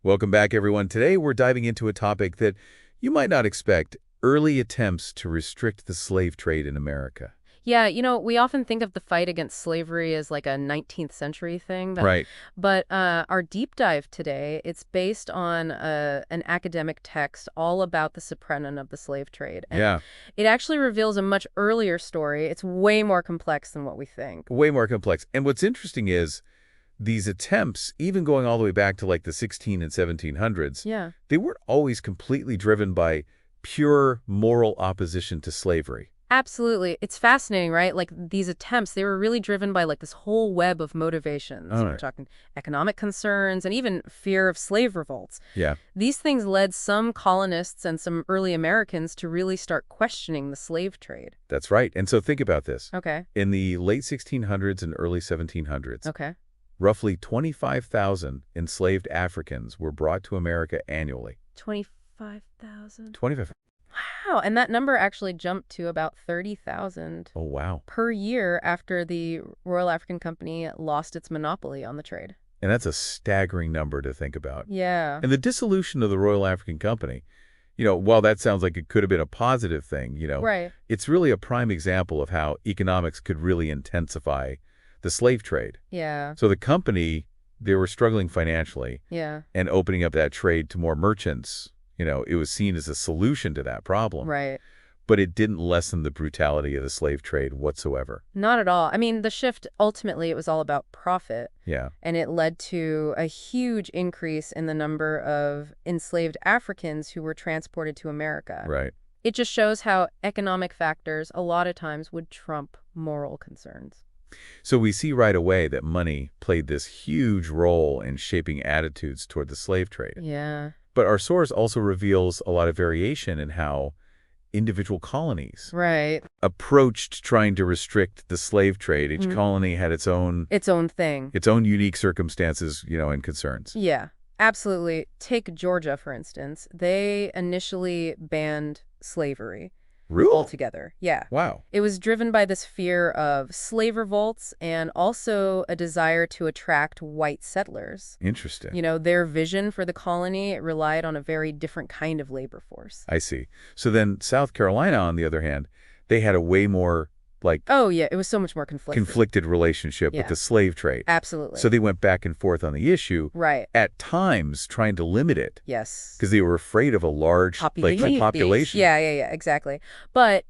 Welcome back, everyone. Today, we're diving into a topic that you might not expect, early attempts to restrict the slave trade in America. Yeah, we often think of the fight against slavery as like a 19th century thing, Right. but our deep dive today, it's based on an academic text all about the suppression of the slave trade. And Yeah, it actually reveals a much earlier story. It's way more complex than what we think. way more complex. And what's interesting is these attempts, even going all the way back to like the 16 and 1700s, Yeah. they weren't always completely driven by pure moral opposition to slavery. Absolutely. It's fascinating, right? Like these attempts, they were really driven by like this whole web of motivations. All We're right. talking economic concerns and even fear of slave revolts. Yeah, These things led some colonists and some early Americans to really start questioning the slave trade. that's right. And so think about this. Okay. In the late 1600s and early 1700s, Okay. roughly 25,000 enslaved Africans were brought to America annually. 25,000. 25. Wow. And that number actually jumped to about 30,000 Oh, wow. per year after the Royal African Company lost its monopoly on the trade. And that's a staggering number to think about. Yeah. And the dissolution of the Royal African Company, while that sounds like it could have been a positive thing, Right. it's really a prime example of how economics could really intensify the slave trade. Yeah. So the company, they were struggling financially, Yeah. and opening up that trade to more merchants, it was seen as a solution to that problem. Right. But it didn't lessen the brutality of the slave trade whatsoever. Not at all. I mean, the shift, ultimately, it was all about profit. Yeah. And it led to a huge increase in the number of enslaved Africans who were transported to America. Right. It just shows how economic factors a lot of times would trump moral concerns. So we see right away that money played this huge role in shaping attitudes toward the slave trade. Yeah. But our source also reveals a lot of variation in how individual colonies Right. approached trying to restrict the slave trade. Each Mhm. colony had its own thing. unique circumstances, and concerns. Yeah, absolutely. Take Georgia, for instance. They initially banned slavery Really? altogether. Yeah. Wow. It was driven by this fear of slave revolts and also a desire to attract white settlers. Interesting. Their vision for the colony relied on a very different kind of labor force. I see. So then South Carolina, on the other hand, they had a way more Oh, yeah, it was so much more conflicted relationship with Yeah. the slave trade. Absolutely. So they went back and forth on the issue, Right. at times trying to limit it Yes. because they were afraid of a large population. Yeah, exactly. But,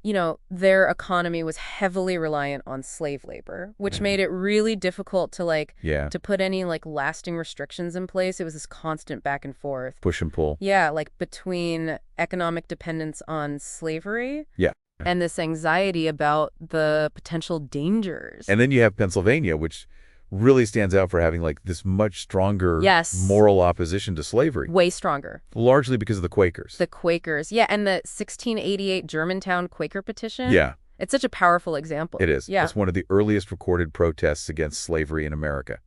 their economy was heavily reliant on slave labor, which made it really difficult to Yeah. to put any lasting restrictions in place. It was this constant back and forth. Push and pull. Yeah, between economic dependence on slavery Yeah. and this anxiety about the potential dangers. And then you have Pennsylvania, which really stands out for having this much stronger Yes. moral opposition to slavery, Way stronger. largely because of the Quakers. The Quakers. Yeah, and the 1688 Germantown Quaker petition. Yeah, It's such a powerful example. it is. Yeah. It's one of the earliest recorded protests against slavery in America.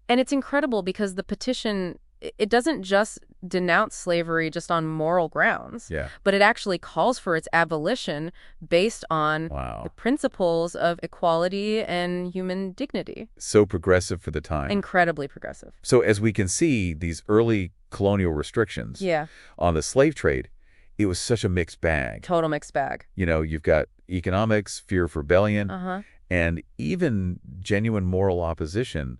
And it's incredible because the petition, it doesn't just denounce slavery just on moral grounds, Yeah. but it actually calls for its abolition based on the Wow. principles of equality and human dignity. So progressive for the time. Incredibly progressive. So as we can see, these early colonial restrictions Yeah, on the slave trade, it was such a mixed bag. total mixed bag. You've got economics, fear of rebellion, Uh-huh. and even genuine moral opposition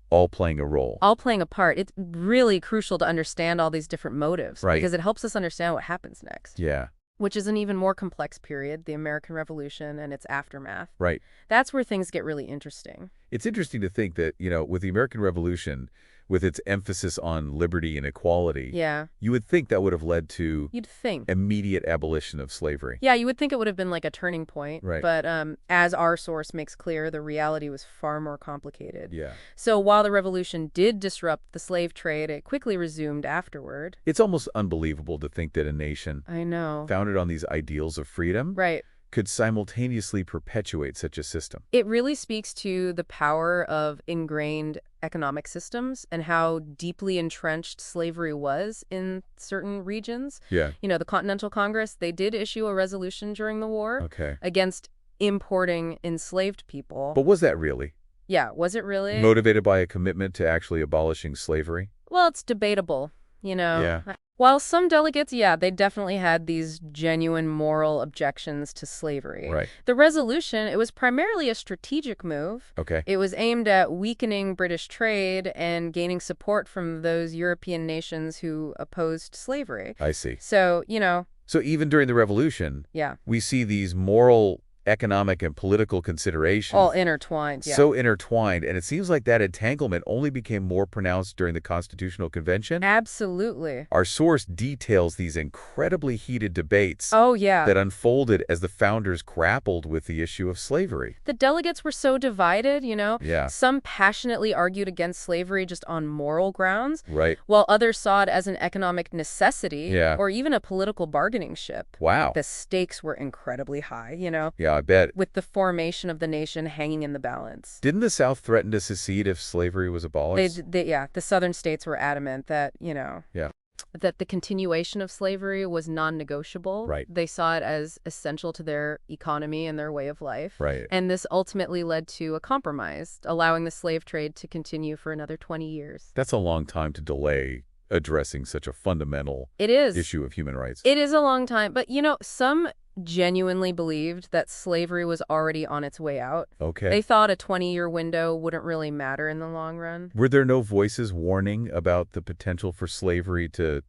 all playing a role. All playing a part. It's really crucial to understand all these different motives Right. because it helps us understand what happens next, Yeah, which is an even more complex period, the American Revolution and its aftermath. right. That's where things get really interesting. It's interesting to think that, with the American Revolution, with its emphasis on liberty and equality, Yeah, you would think that would have led to you'd think. immediate abolition of slavery. Yeah, you would think it would have been like a turning point. Right. But as our source makes clear, the reality was far more complicated. Yeah. So while the revolution did disrupt the slave trade, it quickly resumed afterward. It's almost unbelievable to think that a nation I know. founded on these ideals of freedom Right. could simultaneously perpetuate such a system. It really speaks to the power of ingrained economic systems and how deeply entrenched slavery was in certain regions. Yeah. The Continental Congress, they did issue a resolution during the war Okay. against importing enslaved people. But was that really Yeah, was it really? motivated by a commitment to actually abolishing slavery? Well, it's debatable. you know. Yeah. While some delegates, yeah, they definitely had these genuine moral objections to slavery. Right. The resolution, it was primarily a strategic move. Okay. It was aimed at weakening British trade and gaining support from those European nations who opposed slavery. I see. So, you know, So even during the Revolution, yeah, we see these moral, economic, and political considerations all intertwined, yeah. so intertwined, and it seems like that entanglement only became more pronounced during the Constitutional Convention. Absolutely. Our source details these incredibly heated debates Oh, yeah. that unfolded as the founders grappled with the issue of slavery. The delegates were so divided, you know. Yeah. Some passionately argued against slavery just on moral grounds, Right. while others saw it as an economic necessity Yeah. or even a political bargaining chip. Wow. The stakes were incredibly high, you know, Yeah, I bet. with the formation of the nation hanging in the balance. Didn't the South threaten to secede if slavery was abolished? Yeah, the southern states were adamant that, you know, Yeah. that the continuation of slavery was non-negotiable. Right. They saw it as essential to their economy and their way of life. Right. And this ultimately led to a compromise, allowing the slave trade to continue for another 20 years. That's a long time to delay addressing such a fundamental It is. issue of human rights. It is a long time. But, you know, some genuinely believed that slavery was already on its way out. Okay. They thought a 20-year window wouldn't really matter in the long run. Were there no voices warning about the potential for slavery to,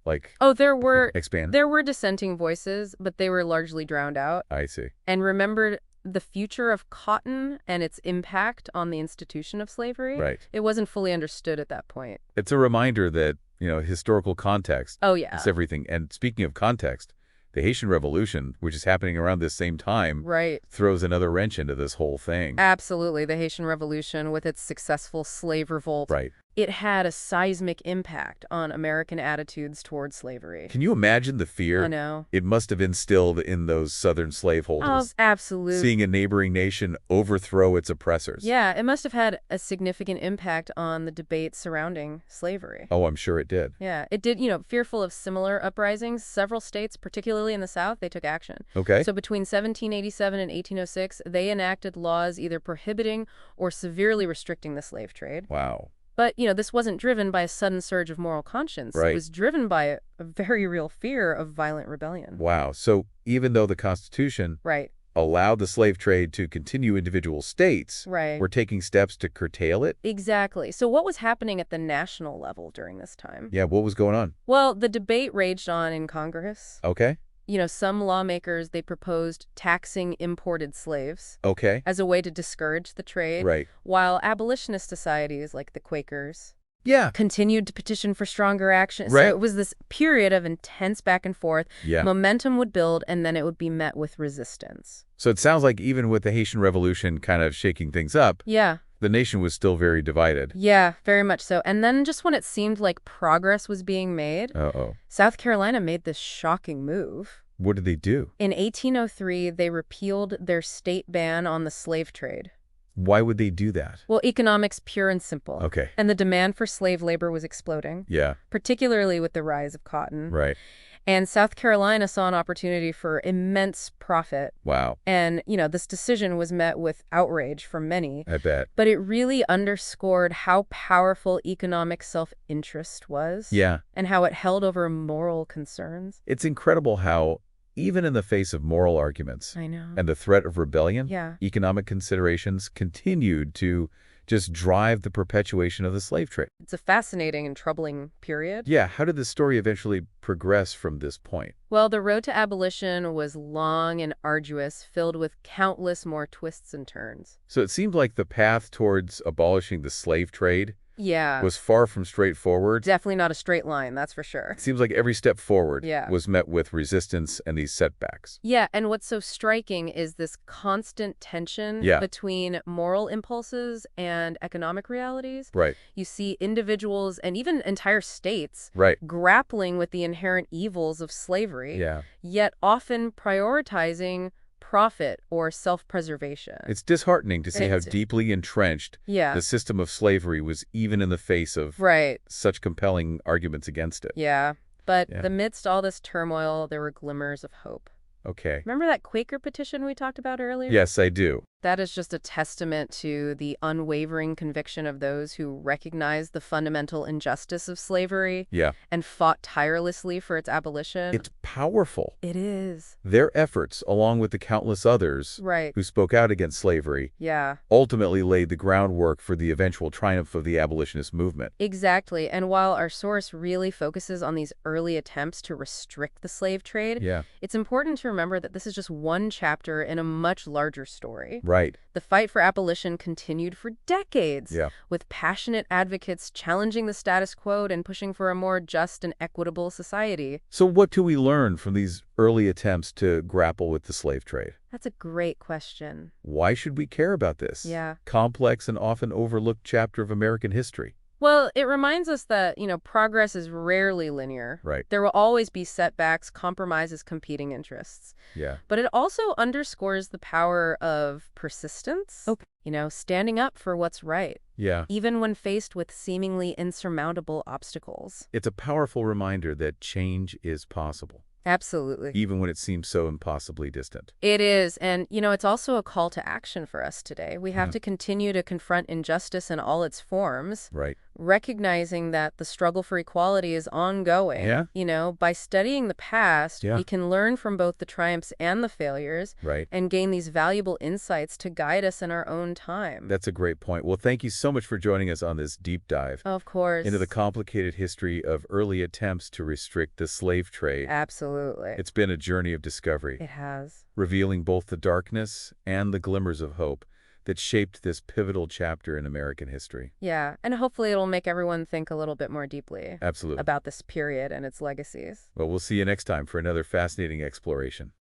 like, Oh, there were expand? dissenting voices, but they were largely drowned out. I see. And remembered the future of cotton and its impact on the institution of slavery. Right. It wasn't fully understood at that point. It's a reminder that, historical context Oh, yeah. is everything. And speaking of context, the Haitian Revolution, which is happening around this same time, Right. throws another wrench into this whole thing. Absolutely. The Haitian Revolution, with its successful slave revolt, Right. it had a seismic impact on American attitudes toward slavery. Can you imagine the fear I know. it must have instilled in those Southern slaveholders? Oh, absolutely. Seeing a neighboring nation overthrow its oppressors. Yeah, it must have had a significant impact on the debate surrounding slavery. Oh, I'm sure it did. Yeah, it did, fearful of similar uprisings, several states, particularly in the South, they took action. Okay. So between 1787 and 1806, they enacted laws either prohibiting or severely restricting the slave trade. Wow. But, this wasn't driven by a sudden surge of moral conscience. Right. It was driven by a very real fear of violent rebellion. Wow. So even though the Constitution Right. allowed the slave trade to continue, individual states Right. were taking steps to curtail it? Exactly. So what was happening at the national level during this time? Yeah, what was going on? Well, the debate raged on in Congress. Okay. Some lawmakers, they proposed taxing imported slaves Okay. as a way to discourage the trade, Right. while abolitionist societies like the Quakers Yeah. continued to petition for stronger action. Right. So it was this period of intense back and forth. Yeah. Momentum would build, and then it would be met with resistance. So it sounds like even with the Haitian Revolution kind of shaking things up, Yeah. the nation was still very divided. Yeah, very much so. And then just when it seemed like progress was being made, Uh-oh. South Carolina made this shocking move. What did they do? In 1803, they repealed their state ban on the slave trade. Why would they do that? Well, economics, pure and simple. Okay. And the demand for slave labor was exploding, Yeah. particularly with the rise of cotton. Right. And South Carolina saw an opportunity for immense profit. Wow. And, this decision was met with outrage from many. I bet. But it really underscored how powerful economic self-interest was. Yeah. And how it held over moral concerns. It's incredible how, even in the face of moral arguments I know. and the threat of rebellion, Yeah. economic considerations continued to just drive the perpetuation of the slave trade. It's a fascinating and troubling period. Yeah, how did the story eventually progress from this point? Well, the road to abolition was long and arduous, filled with countless more twists and turns. So it seemed like the path towards abolishing the slave trade Yeah. was far from straightforward. Definitely not a straight line, that's for sure. It seems like every step forward Yeah. was met with resistance and these setbacks. Yeah, and what's so striking is this constant tension Yeah. between moral impulses and economic realities. Right, You see individuals and even entire states right. grappling with the inherent evils of slavery, Yeah. yet often prioritizing profit or self-preservation. It's disheartening to see how It's- deeply entrenched Yeah, the system of slavery was, even in the face of right. such compelling arguments against it. Yeah, but Yeah. amidst all this turmoil, there were glimmers of hope. Okay. Remember that Quaker petition we talked about earlier? Yes, I do. That is just a testament to the unwavering conviction of those who recognized the fundamental injustice of slavery Yeah. and fought tirelessly for its abolition. It's powerful. It is. Their efforts, along with the countless others Right. who spoke out against slavery, Yeah. ultimately laid the groundwork for the eventual triumph of the abolitionist movement. Exactly. And while our source really focuses on these early attempts to restrict the slave trade, Yeah. it's important to remember that this is just one chapter in a much larger story. Right. The fight for abolition continued for decades, Yeah. with passionate advocates challenging the status quo and pushing for a more just and equitable society. So what do we learn from these early attempts to grapple with the slave trade? That's a great question. Why should we care about this Yeah. complex and often overlooked chapter of American history? Well, it reminds us that, progress is rarely linear. Right. There will always be setbacks, compromises, competing interests. Yeah. But it also underscores the power of persistence. Okay. Standing up for what's right, Yeah. even when faced with seemingly insurmountable obstacles. It's a powerful reminder that change is possible, Absolutely. even when it seems so impossibly distant. It is. And, it's also a call to action for us today. We have to continue to confront injustice in all its forms, Right. recognizing that the struggle for equality is ongoing. Yeah. By studying the past, Yeah. we can learn from both the triumphs and the failures Right. and gain these valuable insights to guide us in our own time. That's a great point. Well, thank you so much for joining us on this deep dive Of course. into the complicated history of early attempts to restrict the slave trade. Absolutely. It's been a journey of discovery, It has. revealing both the darkness and the glimmers of hope that shaped this pivotal chapter in American history. Yeah. And hopefully it'll make everyone think a little bit more deeply Absolutely. about this period and its legacies. Well, we'll see you next time for another fascinating exploration.